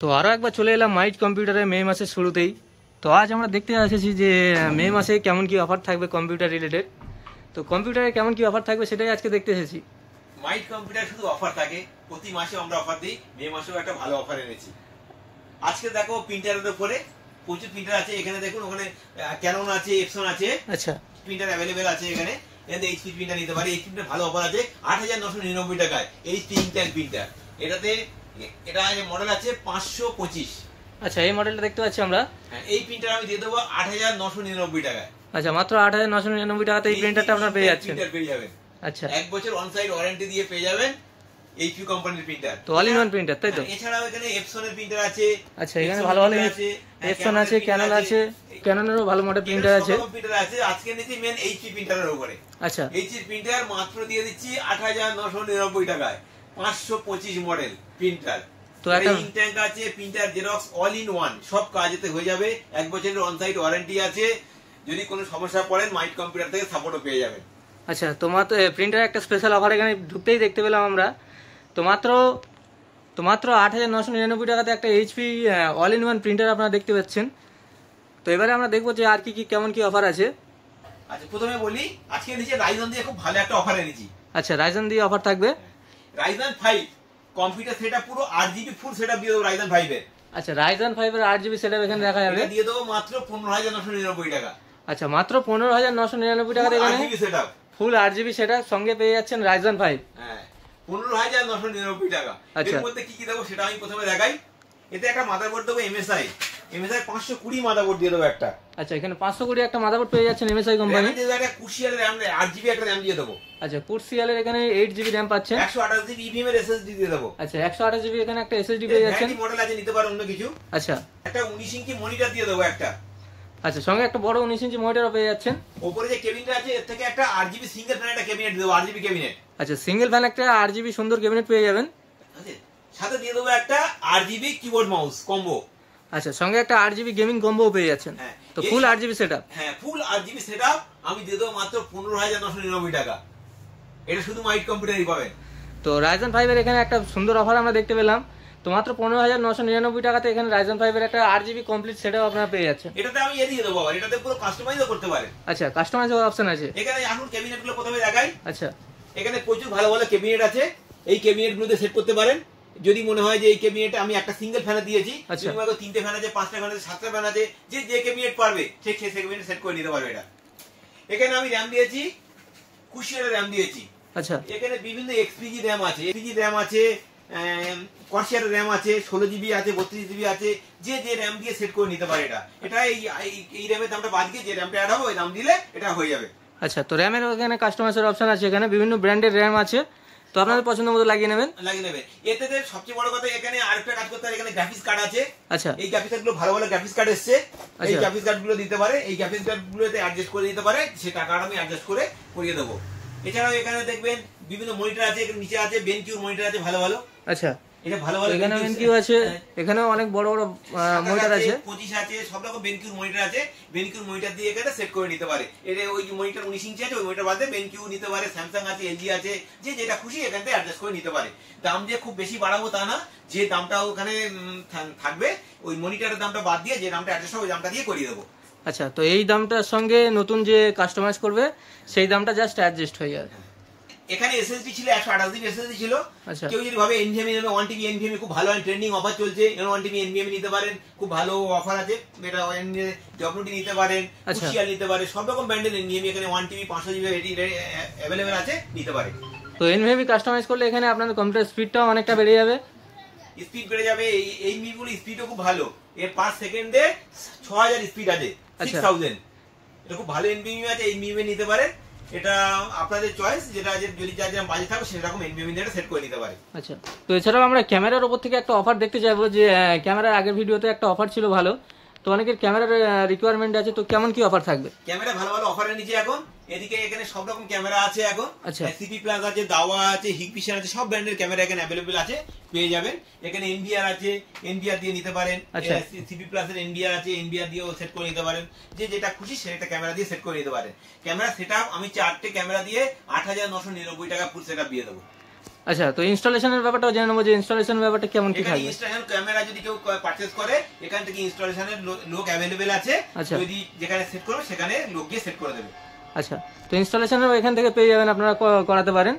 তো আরও একবার চলে এলাম মাইট কম্পিউটারে মে মাসের শুরুতেই। তো আজ আমরা দেখতে এসেছি যে মে মাসে কেমন কি অফার থাকবে কম্পিউটার রিলেটেড। তো কম্পিউটারে কেমন কি অফার থাকবে সেটাই আজকে দেখতে এসেছি। মাইট কম্পিউটার শুধু অফার থাকে, প্রতি মাসে আমরা অফার দিই। মে মাসেও একটা ভালো অফার এনেছি। আজকে দেখো প্রিন্টারের উপরে প্রচুর প্রিন্টার আছে। এখানে দেখুন, ওখানে ক্যানন আছে, এপসন আছে। আচ্ছা, প্রিন্টার অ্যাভেলেবেল আছে এখানে। এইচপি প্রিন্টার নিতে পারে। এইচপি প্রিন্টার ভালো অফার আছে ৮৯৯৯ টাকায়। এইচপি ইঙ্কট্যাঙ্ক প্রিন্টার, এটা মডেল আছে ৫২৫। আচ্ছা, এই মডেলটা দেখতে পাচ্ছি আমরা। এই প্রিন্টার আমি দিয়ে দেবো ৮৯৯৯ টাকায়। আচ্ছা, মাত্র ৮৯৯৯ টাকাতে এই প্রিন্টারটা আপনারা পেয়ে যাচ্ছেন। পেয়ে যাবেন। আচ্ছা, ১ বছর অন সাইড ওয়ারেন্টি দিয়ে পেয়ে যাবেন এইচপি কোম্পানির প্রিন্টার। তো অল ইন ওয়ান প্রিন্টার, তাই তো? এছাড়াও এখানে এপসনের প্রিন্টার আছে। আচ্ছা, এখানে ভালো ভালো এপসন আছে, ক্যানন আছে, ক্যাননেরও ভালো মডেল প্রিন্টার আছে। প্রিন্টার আছে। আজকে নিচ্ছি মেন এইচপি প্রিন্টারের উপরে। আচ্ছা, এইচপি প্রিন্টার মাত্র দিয়ে দিচ্ছি ৮৯৯৯ টাকায়। ৫২৫ মডেল প্রিন্টার। তো একটা ইঙ্কট্যাঙ্ক আছে, printer, xerox, all in one, সব কাজেতে হয়ে যাবে। ১ বছরের অন সাইড ওয়ারেন্টি আছে। যদি কোনো সমস্যা পড়েন মাইট কম্পিউটার থেকে সাপোর্টও পেয়ে যাবেন। আচ্ছা, তোমার তো প্রিন্টার একটা স্পেশাল অফার এখানে ঢুকতেই দেখতে পেলাম আমরা। তো মাত্র ৮৯৯৯ টাকাতে একটা HP all in one printer আপনারা দেখতে পাচ্ছেন। তো এবারে আমরা দেখবো যে আর কি কেমন কি অফার আছে। আচ্ছা, প্রথমে বলি আজকে নিচে রাইজন দিয়ে খুব ভালো একটা অফার এনেছি। আচ্ছা, রাইজন দিয়ে অফার থাকবে। রাইজন 5 কম্পিউটার সেটআপ, পুরো 8GB ফুল সেটআপ দিয়ে দেবো রাইজন 5 এর। আচ্ছা, রাইজন 5 এর 8GB সেটআপ এখানে দেখা যাবে। এটা দিয়ে দেবো মাত্র ১৫৯৯৯ টাকা। আচ্ছা, মাত্র ১৫৯৯৯ টাকাতে এখানে 8GB সেটআপ, ফুল 8GB সেটআপ সঙ্গে পেয়ে যাচ্ছেন রাইজন 5। হ্যাঁ, ১৫৯৯৯ টাকা। এর মধ্যে কি কি দেবো সেটা আমি প্রথমে দেখাই। এতে একটা মাদারবোর্ড দেবো MSI ৫২০ মাদারবোর্ড দিয়ে দেবো একটা। আচ্ছা, এখানে ৫২০ একটা মাদারবোর্ড পেয়ে যাচ্ছেন MSI কোম্পানি। একটা কুশিয়াল র‍্যাম 8GB একটা র‍্যাম দিয়ে দেবো। আচ্ছা, কুশিয়াল এর এখানে 8GB র‍্যাম পাচ্ছেন। ১২৮GB EVM এর SSD দিয়ে দেবো। আচ্ছা, ১২৮GB এখানে একটা SSD পেয়ে যাচ্ছেন। এই মডেল আছে, নিতে পারো অন্য কিছু। আচ্ছা, একটা ১৯ ইঞ্চি মনিটর দিয়ে দেবো একটা। আচ্ছা, সঙ্গে একটা বড় ১৯ ইঞ্চি মনিটরও পেয়ে যাচ্ছেন। উপরে যে কেবিনেট আছে এর থেকে একটা 8GB সিঙ্গেল ফ্যান একটা ক্যাবিনেট দেবো, 8GB ক্যাবিনেট। আচ্ছা, সিঙ্গেল ফ্যান একটা 8GB সুন্দর ক্যাবিনেট পেয়ে যাবেন। সাথে দিয়ে দেবো একটা 8GB কিবোর্ড মাউস কম্বো। আচ্ছা, সঙ্গে একটা 8GB গেমিং কম্বো পেয়ে যাচ্ছেন। তো ফুল 8GB সেটআপ। হ্যাঁ, ফুল 8GB সেটআপ আমি দিয়ে দেবো মাত্র ১৫৯৯৯ টাকা। এটা শুধু মাইট কম্পিউটারই পাবেন। তো রাইজন 5 এর এখানে একটা সুন্দর অফার আমরা দেখতে পেলাম। তো মাত্র ১৫৯৯৯ টাকাতে এখানে রাইজন 5 এর একটা 8GB কমপ্লিট সেটআপ আপনারা পেয়ে যাচ্ছেন। এটাতে আমি দিয়ে দেবো, আবার এটাতে পুরো কাস্টমাইজও করতে পারেন। আচ্ছা, কাস্টমাইজ অপশন আছে এখানে। এখন ক্যাবিনেট গুলো প্রথমে দেখাই। আচ্ছা, এখানে প্রচুর ভালো ভালো ক্যাবিনেট আছে। এই ক্যাবিনেট গুলোতে সেট করতে পারেন। যদি মনে হয় যে এই ক্যাবিনেটে আমি একটা সিঙ্গেল ফ্যান দিয়েছি, যদি মনে হয় 3টে ফ্যান আছে, 5টা ফ্যান আছে, 7টা ফ্যান আছে, যে ক্যাবিনেট পারবে সে ক্যাবিনেট সেট করে নিতে পারবে। এটা এখানে আমি র‍্যাম দিয়েছি, কুশিয়ারের র‍্যাম দিয়েছি। আচ্ছা, এখানে বিভিন্ন এক্সপিজি র‍্যাম আছে, কর্সিয়ারের র‍্যাম আছে, 16GB আছে, 32GB আছে, যে র‍্যাম দিয়ে সেট করে নিতে পারে। এটা এই র‍্যামের দামটা বাদ দিয়ে যে র‍্যামটা অ্যাড হবে ওই দাম দিলে এটা হয়ে যাবে। আচ্ছা, তো র‍্যামের এখানে কাস্টমাইজের অপশন আছে। এখানে বিভিন্ন ব্র্যান্ডের র‍্যাম আছে, তো আপনাদের পছন্দ মতো লাগিয়ে নেবেন। এতে সবচেয়ে বড় কথা, এখানে আরেকটা কাজ করতে হবে, এখানে গ্রাফিক্স কার্ড আছে। আচ্ছা, এই গ্রাফিক্স কার্ড গুলো ভালো ভালো গ্রাফিক্স কার্ড এসছে। এই গ্রাফিক্স কার্ড গুলো দিতে পারে, এই গ্রাফিক্স কার্ড গুলোতে অ্যাডজাস্ট করে দিতে পারে, সে টাকাটা আমি অ্যাডজাস্ট করে করিয়ে দেবো। এছাড়াও এখানে দেখবেন বিভিন্ন মনিটর আছে, এখানে নিচে আছে বেনকিউর মনিটর আছে ভালো ভালো। আচ্ছা, এটা ভালো ভালো এখানে বেনকিউ আছে, এখানেও অনেক বড় বড় মনিটর আছে, 25 আছে, সব রকম বেনকিউর মনিটর আছে। বেনকিউর মনিটর দিয়ে এখানে সেট করে নিতে পারে। এটা ওই মনিটর 19 ইঞ্চি আছে, ওই মনিটর বাদে বেনকিউ নিতে পারে, স্যামসাং আছে, এলজি আছে, যে যেটা খুশি এখান থেকে অ্যাডজাস্ট করে নিতে পারে। দাম যে খুব বেশি বাড়াবো তা না, যে দামটা ওখানে থাকবে ওই মনিটরের দামটা বাদ দিয়ে যে দামটা অ্যাডজাস্ট হবে ওই দামটা দিয়ে করিয়ে দেবো। আচ্ছা, তো এই দামটার সঙ্গে নতুন যে কাস্টমাইজ করবে সেই দামটা জাস্ট অ্যাডজাস্ট হয়ে যাবে। এখানে এসএসডি ছিল, 128GB এসএসডি ছিল। কেউ যদি ভাবে এনভিএমই নেবে, 1TB এনভিএমই খুব ভালো ট্রেন্ডিং অফার চলছে, 1TB এনভিএমই নিতে পারেন, খুব ভালো অফার আছে। এটা ডব্লিউটি নিতে পারেন, কুশিয়াল নিতে পারে, সব রকম ব্র্যান্ডের এনভিএমই এখানে 1TB 500GB অ্যাভেলেবেল আছে, নিতে পারে। তো এনভিএমই কাস্টমাইজ করলে এখানে আপনাদের কম্পিউটার স্পিডটাও অনেকটা বেড়ে যাবে। স্পিড বেড়ে যাবে। এই মিগুলো স্পিডও খুব ভালো। এর পার সেকেন্ডে 6000 স্পিড আছে, 6000। এটা খুব ভালো এনভিএমই আছে, এই মিমে নিতে পারেন। এটা আপনাদের চয়েস, যেটা যদি যার যেরকম বাজেট থাকবে সেরকম এনভিএমই দিয়ে সেট করে নিতে পারে। আচ্ছা, তো এছাড়াও আমরা ক্যামেরার উপর থেকে একটা অফার দেখতে চাইবো, যে ক্যামেরার আগের ভিডিওতে একটা অফার ছিল ভালো। তো অনেকের ক্যামেরার রিকোয়ারমেন্ট আছে, তো কেমন কি অফার থাকবে? ক্যামেরা ভালো ভালো অফারে নিচে এখন। এদিকে এখানে সব রকম ক্যামেরা আছে এখন। আচ্ছা, সিপি প্লাস আছে, দাওয়া আছে, হিগভিশন আছে, সব ব্র্যান্ডের ক্যামেরা এখানে অ্যাভেলেবেল আছে, পেয়ে যাবেন। এখানে এনবিআর আছে, এনবিআর দিয়ে নিতে পারেন। সিপি প্লাস এর এনবিআর আছে, এনবিআর দিয়েও সেট করে নিতে পারেন। যে যেটা খুশি সেটা ক্যামেরা দিয়ে সেট করে নিতে পারেন। ক্যামেরা সেটআপ আমি 4টে ক্যামেরা দিয়ে ৮৯৯৯ টাকা ফুল সেটআপ দিয়ে দেবো। আচ্ছা, তো ইনস্টলেশনের ব্যাপারটা জেনে নেবো যে ইনস্টলেশন ব্যাপারটা কেমন কি থাকবে। ইনস্টলেশন ক্যামেরা যদি কেউ পারচেজ করে এখান থেকে ইনস্টলেশনের লোক অ্যাভেলেবেল আছে, যদি যেখানে সেট করবে সেখানে লোক গিয়ে সেট করে দেবে। আচ্ছা, তো ইনস্টলেশনের এখান থেকে পেয়ে যাবেন, আপনারা করাতে পারেন।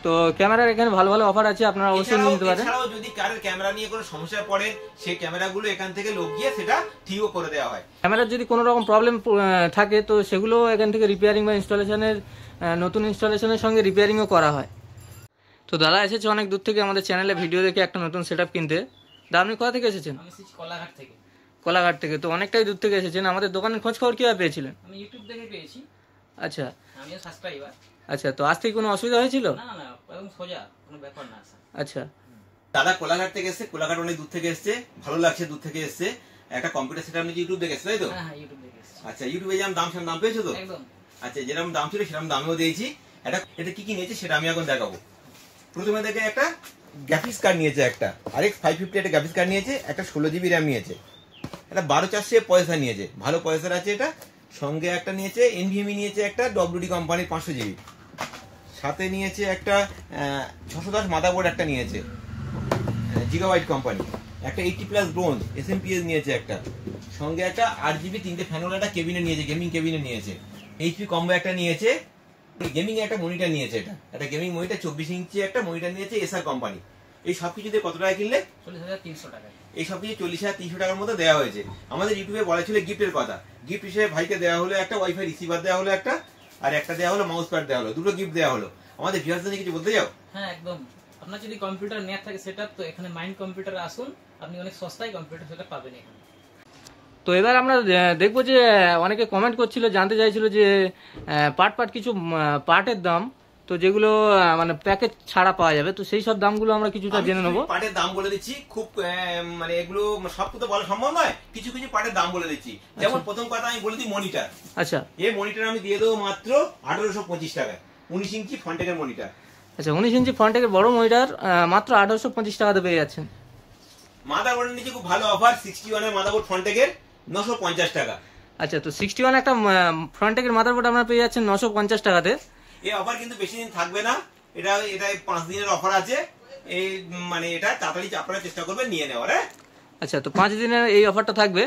তো ক্যামেরার এখানে ভালো ভালো অফার আছে, আপনারা অবশ্যই নিতে পারেন। এছাড়াও যদি কারোর ক্যামেরা নিয়ে কোনো সমস্যা পড়ে সেই ক্যামেরাগুলো এখান থেকে লোক গিয়ে সেটা ঠিকও করে দেওয়া হয়। ক্যামেরার যদি কোনো রকম প্রবলেম থাকে তো সেগুলো এখান থেকে রিপেয়ারিং বা ইনস্টলেশনের নতুন ইনস্টলেশনের সঙ্গে রিপেয়ারিংও করা হয়। তো দাদা এসেছে অনেক দূর থেকে আমাদের চ্যানেলে ভিডিও দেখে একটা নতুন সেটআপ কিনতে। দাদা আপনি কোথা থেকে এসেছেন? আমি এসেছি কলাঘাট থেকে। কলাঘাট থেকে, তো অনেকটাই দূর থেকে এসেছেন। আমাদের দোকানের খোঁজ খবর কিভাবে পেয়েছিলেন? আমি ইউটিউব দেখে পেয়েছি। আচ্ছা, আমিও সাবস্ক্রাইবার। আচ্ছা, তো আজ থেকে কোনো অসুবিধা হয়েছিল? না না, একদম সোজা, কোনো ব্যাপার না। আচ্ছা, দাদা কোলাঘাট থেকে এসেছে, কোলাঘাট অনেক দূর থেকে এসেছে, ভালো লাগছে দূর থেকে এসেছে। একটা কম্পিউটার সেটআপ নিয়ে ইউটিউব দেখে এসেছে, তাই তো? হ্যাঁ, ইউটিউব দেখে এসেছি। আচ্ছা, ইউটিউবে যেমন দাম সেরকম দাম পেয়েছো তো? একদম। আচ্ছা, যেরকম দাম ছিল সেরকম দামেও দিয়েছি। এটা কি কি নিয়েছে সেটা আমি এখন দেখাবো। প্রথমে দেখে একটা গ্রাফিক্স কার্ড নিয়েছে, একটা RX 550 একটা গ্রাফিক্স কার্ড নিয়েছে, একটা 16 GB র্যাম নিয়েছে, একটা 12400 পয়সা নিয়েছে, ভালো পয়সার আছে এটা। সঙ্গে একটা নিয়েছে NVMe নিয়েছে, একটা WD কোম্পানির 500 GB, সাথে নিয়েছে একটা 610 মাদারবোর্ড একটা নিয়েছে জিগাবাইট কোম্পানি, একটা 80+ ব্রোঞ্জ SMPS নিয়েছে একটা, সঙ্গে একটা 8GB 3টে ফ্যান একটা কেবিনে নিয়েছে, গেমিং কেবিনে নিয়েছে, HP কম্বো একটা নিয়েছে, গেমিং একটা মনিটর নিয়েছে, এটা একটা গেমিং মনিটর 24 ইঞ্চি একটা মনিটর নিয়েছে এসার কোম্পানি। এই সবকিছু দিয়ে কত টাকা কিনলে? 40,300 টাকা। এই সবকিছু 40,300 টাকার মতো দেওয়া হয়েছে। আমাদের ইউটিউবে বলা ছিল গিফটের কথা, গিফট হিসেবে ভাইকে দেওয়া হলো একটা ওয়াইফাই রিসিভার দেওয়া হলো একটা, আর একটা দেওয়া হলো মাউস প্যাড দেওয়া হলো, দুটো গিফট দেওয়া হলো। আমাদের ভিউয়ারদের কিছু বলতে যাও? হ্যাঁ, একদম। আপনার যদি কম্পিউটার নেওয়ার থাকে সেটআপ, তো এখানে মাইন্ড কম্পিউটারে আসুন, আপনি অনেক সস্তায় কম্পিউটার সেটআপ পাবেন এখানে। তো এবার আমরা দেখবো যে অনেকে কমেন্ট করছিল, জানতে চাইছিল যে পার্ট কিছু পার্টের দাম, তো যেগুলো মানে প্যাকেজ ছাড়া পাওয়া যাবে, তো সেই সব দামগুলো আমরা কিছুটা জেনে নেবো। পার্টের দাম বলে দিচ্ছি, খুব মানে এগুলো সব তো বলা সম্ভব নয়, কিছু কিছু পার্টের দাম বলে দিচ্ছি। যেমন প্রথম কথা আমি বলে দিই মনিটর। আচ্ছা, এই মনিটর আমি দিয়ে দেবো মাত্র 1825 টাকায়, 19 ইঞ্চি ফ্রন্টেকের মনিটর। আচ্ছা, 19 ইঞ্চি ফ্রন্টেকের বড় মনিটর মাত্র 1825 টাকাতে পেয়ে যাচ্ছেন। মাদারবোর্ডের নিচে খুব ভালো অফার, 61 এর মাদারবোর্ড ফ্রন্টেকের 950 টাকা। আচ্ছা, তো 61 একটা ফ্রন্টেকের মাদারবোর্ড আপনারা পেয়ে যাচ্ছেন 950 টাকাতে। এই অফার কিন্তু বেশি দিন থাকবে না, এটা 5 দিনের অফার আছে। এই মানে এটা তাড়াতাড়ি আপনারা চেষ্টা করবেন নিয়ে নেওয়ার। আচ্ছা, তো 5 দিনের এই অফারটা থাকবে।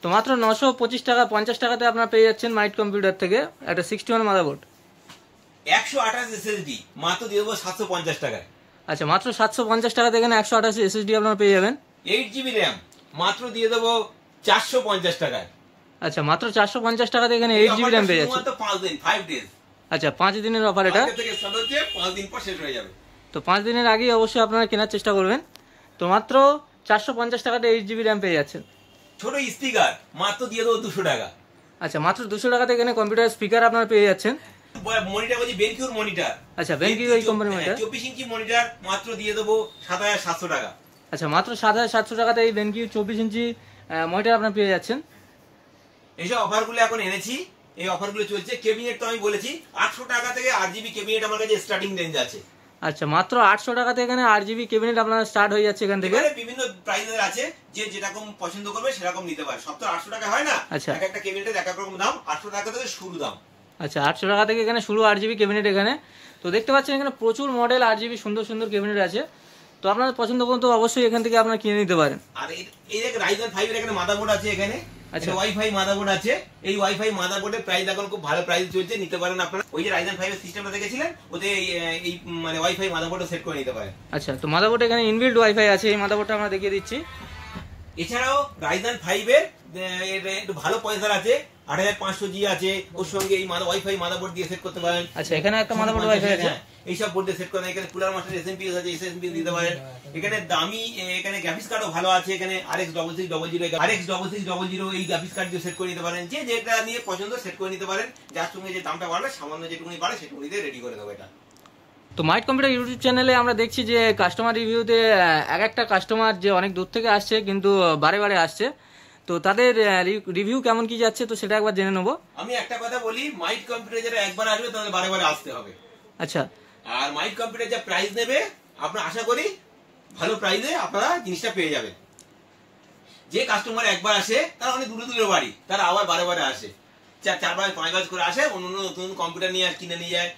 তো মাত্র 925 টাকা 50 টাকাতে আপনারা পেয়ে যাচ্ছেন মাইট কম্পিউটার থেকে একটা 61 মাদারবোর্ড। 128 SSD মাত্র দিয়ে দেবো 750 টাকায়। আচ্ছা, মাত্র 750 টাকাতে এখানে 128 SSD আপনারা পেয়ে যাবেন। 8GB র্যাম মাত্র দিয়ে দেবো 450 টাকায়। আচ্ছা, মাত্র 450 টাকাতে এখানে 8GB র্যাম পেয়ে যাচ্ছে। 5 দিন 5 ডেজ। আচ্ছা, 5 দিনের অফার এটা। থেকে স্টার্ট হচ্ছে, 5 দিন পর শেষ হয়ে যাবে। তো 5 দিনের আগেই অবশ্যই আপনারা কেনার চেষ্টা করবেন। তো মাত্র 450 টাকাতে 8GB র্যাম পেয়ে যাচ্ছেন। ছোট স্পিকার মাত্র দিয়ে দেবো 200 টাকা। আচ্ছা, মাত্র 200 টাকাতে এখানে কম্পিউটার স্পিকার আপনারা পেয়ে যাচ্ছেন। মনিটর বলছি বেনকিউর মনিটর। আচ্ছা, বেনকিউ এই কোম্পানির মনিটর 24 ইঞ্চি মনিটর মাত্র দিয়ে দেবো 7700 টাকা। আচ্ছা, মাত্র 7700 টাকাতে এই বেনকিউ 24 ইঞ্চি মনিটর আপনারা পেয়ে যাচ্ছেন। এইসব অফারগুলো এখন এনেছি, এই অফারগুলো চলছে। কেবিনেট তো আমি বলেছি 800 টাকা থেকে 8GB কেবিনেট আমার কাছে স্টার্টিং রেঞ্জ আছে। আচ্ছা, মাত্র 800 টাকাতে এখানে 8GB কেবিনেট আপনারা স্টার্ট হয়ে যাচ্ছে এখান থেকে। বিভিন্ন প্রাইসের আছে, যে যেরকম পছন্দ করবে সেরকম নিতে পারে। সব তো 800 টাকা হয় না, আচ্ছা, এক একটা কেবিনেটের এক এক রকম দাম। 800 টাকা থেকে শুরু দাম। আচ্ছা, 800 টাকা থেকে এখানে শুরু 8GB কেবিনেট এখানে। তো দেখতে পাচ্ছেন এখানে প্রচুর মডেল 8GB সুন্দর সুন্দর কেবিনেট আছে। তো আপনার পছন্দ করুন তো অবশ্যই এখান থেকে আপনারা কিনে নিতে পারেন। আর এই যে Ryzen 5 এর এখানে মাদারবোর্ড আছে, এখানে আচ্ছা, ওয়াইফাই মাদারবোর্ড আছে। এই ওয়াইফাই মাদারবোর্ডের প্রাইস এখন খুব ভালো প্রাইস চলছে, নিতে পারেন আপনারা। ওই যে Ryzen 5 এর সিস্টেমটা দেখেছিলেন, ওতে এই মানে ওয়াইফাই মাদারবোর্ডও সেট করে নিতে পারেন। আচ্ছা, তো মাদারবোর্ড এখানে ইনবিল্ট ওয়াইফাই আছে, এই মাদারবোর্ডটা আমরা দেখিয়ে দিচ্ছি। এছাড়াও Ryzen 5 এর একটু ভালো পয়সার আছে, 8500G আছে, ওর সঙ্গে এই ওয়াইফাই মাদারবোর্ড দিয়ে সেট করতে পারেন। আচ্ছা, এখানে একটা মাদারবোর্ড ওয়াইফাই আছে, এইসব বোর্ড দিয়ে সেট করেন। এখানে কুলার মাস্টার SMPS আছে, SMPS দিতে পারেন। এখানে দামি এখানে গ্রাফিক্স কার্ডও ভালো আছে, এখানে RX 6600 এই গ্রাফিক্স কার্ড দিয়ে সেট করে নিতে পারেন। যে যেটা নিয়ে পছন্দ সেট করে নিতে পারেন। যার সঙ্গে যে দামটা বাড়বে সামান্য যেটুকুনি বাড়ে সেটুকুনি দিয়ে রেডি করে দেবো এটা। তো মাইট কম্পিউটার ইউটিউব চ্যানেলে আমরা দেখছি যে কাস্টমার রিভিউতে এক একটা কাস্টমার যে অনেক দূর থেকে আসছে কিন্তু বারে বারে আসছে, তো তাদের রিভিউ কেমন কি যাচ্ছে তো সেটা একবার জেনে নেবো। আমি একটা কথা বলি, মাইট কম্পিউটার যারা একবার আসবে তাদের বারে বারে আসতে হবে। আচ্ছা, আর মাইট কম্পিউটার যা প্রাইস নেবে আপনারা আশা করি ভালো প্রাইসে আপনারা জিনিসটা পেয়ে যাবেন। যে কাস্টমার একবার আসে তারা অনেক দূরে দূরে বাড়ি, তারা আবার বারে বারে আসে, 4-5 করে আসে, অন্য নতুন কম্পিউটার নিয়ে কিনে নিয়ে যায়।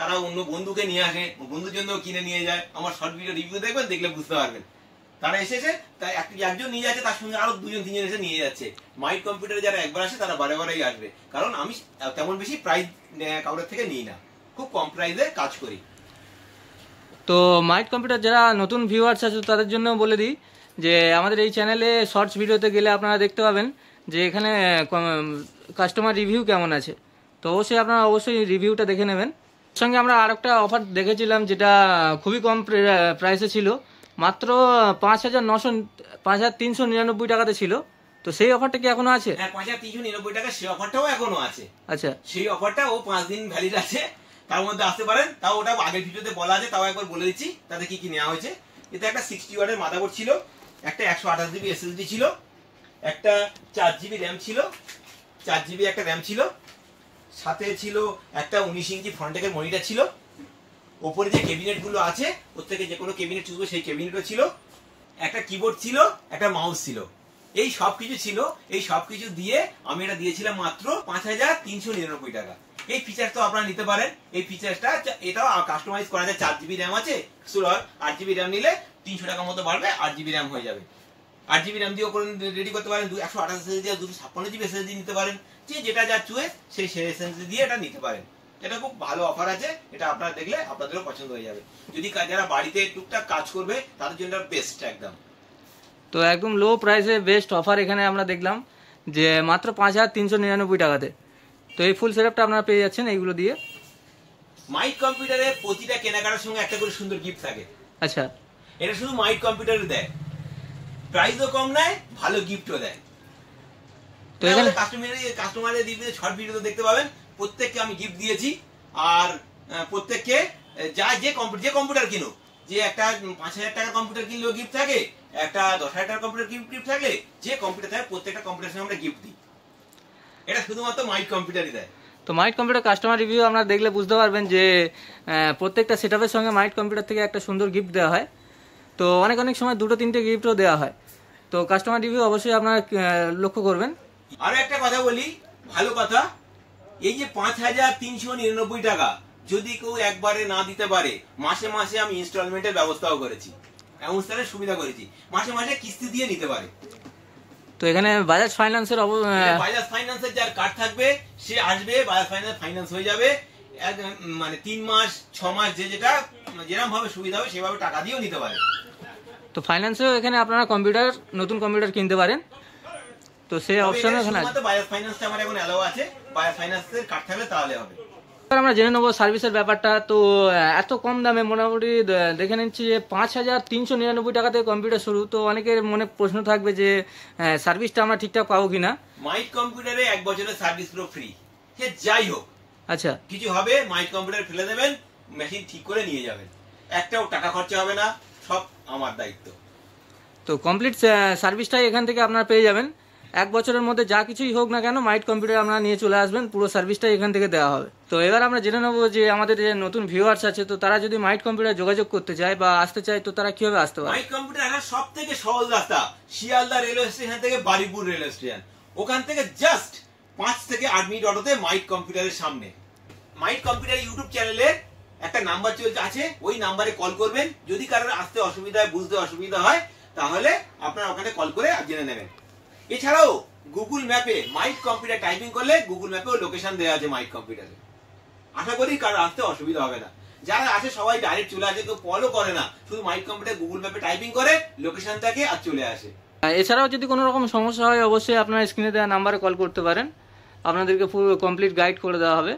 তারা অন্য বন্ধুকে নিয়ে আসে, বন্ধুর জন্য কিনে নিয়ে যায়। আমার শর্ট ভিডিও রিভিউ দেখবেন, দেখলে বুঝতে পারবেন। তারা এসেছে, তাই একজন নিয়ে যাচ্ছে, তার সঙ্গে আরো 2-3 জন এসে নিয়ে যাচ্ছে। মাইট কম্পিউটারে যারা একবার আসে তারা বারে বারেই আসবে, কারণ আমি তেমন বেশি প্রাইস কাউরের থেকে নিই না, খুব কম প্রাইসে কাজ করি। তো মাইট কম্পিউটার যারা নতুন ভিউয়ার্স আছে তাদের জন্য বলে দিই যে আমাদের এই চ্যানেলে শর্টস ভিডিওতে গেলে আপনারা দেখতে পাবেন যে এখানে কাস্টমার রিভিউ কেমন আছে। তো আপনারা অবশ্যই রিভিউটা দেখে নেবেন। সঙ্গে আমরা আরেকটা অফার দেখেছিলাম যেটা খুবই কম প্রাইসে ছিল, মাত্র 5,399 টাকাতে ছিল। তো সেই অফারটা কি এখনো আছে? হ্যাঁ, 5,399 টাকা সেই অফারটাও এখনো আছে। আচ্ছা, সেই অফারটা 5 দিন ভ্যালিড আছে, তার মধ্যে আসতে পারেন। তাও ওটা আগের ভিডিওতে বলা আছে, তাও একবার বলে দিচ্ছি তাতে কি কি নেওয়া হয়েছে। এতে একটা 60 ওয়াটের মাদারবোর্ড ছিল, একটা 128 জিবি এসএসডি ছিল, একটা 4 জিবি র্যাম ছিল, 4 জিবি একটা র্যাম ছিল, সাথে ছিল একটা 19 ইঞ্চি ফ্রন্টেকের মনিটর ছিল। ওপরে যে ক্যাবিনেট গুলো আছে ওর থেকে যে কোনো ক্যাবিনেট চুজবো সেই ক্যাবিনেটও ছিল, একটা কিবোর্ড ছিল, একটা মাউস ছিল। এই সবকিছু ছিল। এই সবকিছু দিয়ে আমি এটা দিয়েছিলাম মাত্র 5,399 টাকা। এই ফিচার তো আপনারা নিতে পারেন। এই ফিচারটা এটাও কাস্টমাইজ করা যায়। 4 জিবি র্যাম আছে, 8 জিবি র্যাম নিলে 300 টাকার মতো বাড়বে, 8 জিবি র্যাম হয়ে যাবে। 8 জিবি র্যাম দিয়েও রেডি করতে পারেন, 128 এসএসডি দিয়ে 256 জিবি এসএসডি নিতে পারেন। যেটা যা চুয়েস সেই এসএসডি দিয়ে এটা নিতে পারেন। এটা খুব ভালো অফার আছে, এটা আপনারা দেখলে আপনাদেরও পছন্দ হয়ে যাবে। যদি যারা বাড়িতে টুকটাক কাজ করবে তাদের জন্য বেস্ট একদম। তো একদম লো প্রাইসে বেস্ট অফার এখানে আমরা দেখলাম যে মাত্র 5,399 টাকাতে। তো এই ফুল সেটআপটা আপনারা পেয়ে যাচ্ছেন এইগুলো দিয়ে। মাইট কম্পিউটারে প্রতিটা কেনাকাটার সঙ্গে একটা করে সুন্দর গিফট থাকে। আচ্ছা, এটা শুধু মাইট কম্পিউটারে দেয়, প্রাইসও কম নেয়, ভালো গিফটও দেয়। তো এখানে কাস্টমারের রিভিউ শর্ট ভিডিওতে দেখতে পাবেন, প্রত্যেককে আমি গিফট দিয়েছি। আর প্রত্যেককে যে কম্পিউটার কিনুক, যে একটা 5,000 টাকার কম্পিউটার কিনলেও গিফট থাকে, একটা 10,000 টাকার কম্পিউটার গিফট থাকে, যে কম্পিউটার থাকে প্রত্যেকটা কম্পিউটার সঙ্গে আমরা গিফট দিই। এটা শুধুমাত্র মাইট কম্পিউটারই দেয়। তো মাইট কম্পিউটার কাস্টমার রিভিউ আপনারা দেখলে বুঝতে পারবেন যে প্রত্যেকটা সেটআপের সঙ্গে মাইট কম্পিউটার থেকে একটা সুন্দর গিফট দেওয়া হয়। তো অনেক সময় 2-3টে গিফটও দেওয়া হয়। তো কাস্টমার রিভিউ অবশ্যই আপনারা লক্ষ্য করবেন। আরো একটা কথা বলি, ভালো কথা, এই যে 5,399 টাকা যদি কেউ একবারে না দিতে পারে, মাসে মাসে আমি ইনস্টলমেন্টের ব্যবস্থাও করেছি, এমন সুবিধা করেছি, মাসে মাসে কিস্তি দিয়ে নিতে পারে। তো এখানে বাজাজ ফাইন্যান্সের বাজাজ ফাইন্যান্সের যার কার্ড থাকবে সে আসবে, বাজাজ ফাইন্যান্স হয়ে যাবে। মানে 3 মাস 6 মাস যেটা যেরকম ভাবে সুবিধা হবে সেভাবে টাকা দিয়েও নিতে পারে। তো ফাইন্যান্সেও এখানে আপনারা নতুন কম্পিউটার কিনতে পারেন। তো সেই অপশন এখানে আছে। বাজাজ ফাইন্যান্সটা আমার এখন অ্যালাউ আছে, বাজাজ ফাইন্যান্সের কার্ড থাকলে তাহলে হবে। আমরা জেনে নেবো সার্ভিসের ব্যাপারটা। তো এত কম দামে মোটামুটি দেখে নিচ্ছি যে 5,399 টাকাতে কম্পিউটার শুরু। তো অনেকের মনে প্রশ্ন থাকবে যে সার্ভিসটা আমরা ঠিকঠাক পাবো কিনা। মাইট কম্পিউটারে 1 বছরের সার্ভিস পুরো ফ্রি। সে যাই হোক, আচ্ছা, কিছু হবে মাইট কম্পিউটার ফেলে দেবেন, মেশিন ঠিক করে নিয়ে যাবেন, একটাও টাকা খরচা হবে না, সব আমার দায়িত্ব। তো কমপ্লিট সার্ভিসটাই এখান থেকে আপনারা পেয়ে যাবেন। 1 বছরের মধ্যে যা কিছুই হোক না কেন মাইট কম্পিউটার আপনারা নিয়ে চলে আসবেন, পুরো সার্ভিসটাই এখান থেকে দেওয়া হবে। তো এবার আমরা জেনে নেবো যে আমাদের যে নতুন ভিউয়ার্স আছে, তো তারা যদি মাইট কম্পিউটার যোগাযোগ করতে চায় বা আসতে চায়, তো তারা কিভাবে আসতে পারে? মাইট কম্পিউটার আসার সব থেকে সহজ রাস্তা শিয়ালদা রেলওয়ে স্টেশন থেকে বারিপুর রেলওয়ে স্টেশন, ওখান থেকে জাস্ট 5 থেকে 8 মিনিট অটোতে মাইট কম্পিউটারের সামনে। মাইট কম্পিউটার ইউটিউব চ্যানেলে একটা নাম্বার চলছে আছে, ওই নাম্বারে কল করবেন। যদি কারোর আসতে অসুবিধা হয়, বুঝতে অসুবিধা হয়, তাহলে আপনারা ওখানে কল করে জেনে নেবেন। এছাড়াও গুগল ম্যাপে মাইট কম্পিউটার টাইপিং করলে গুগল ম্যাপেও লোকেশন দেওয়া আছে মাইট কম্পিউটারে। আশা করি কারোর আসতে অসুবিধা হবে না। যারা আছে সবাই ডাইরেক্ট চলে আসে, কেউ কলও করে না, শুধু মাইট কম্পিউটার গুগল ম্যাপে টাইপিং করে লোকেশন থাকে আর চলে আসে। এছাড়াও যদি কোনো রকম সমস্যা হয় অবশ্যই আপনারা স্ক্রিনে দেওয়া নাম্বারে কল করতে পারেন, আপনাদেরকে পুরো কমপ্লিট গাইড করে দেওয়া হবে।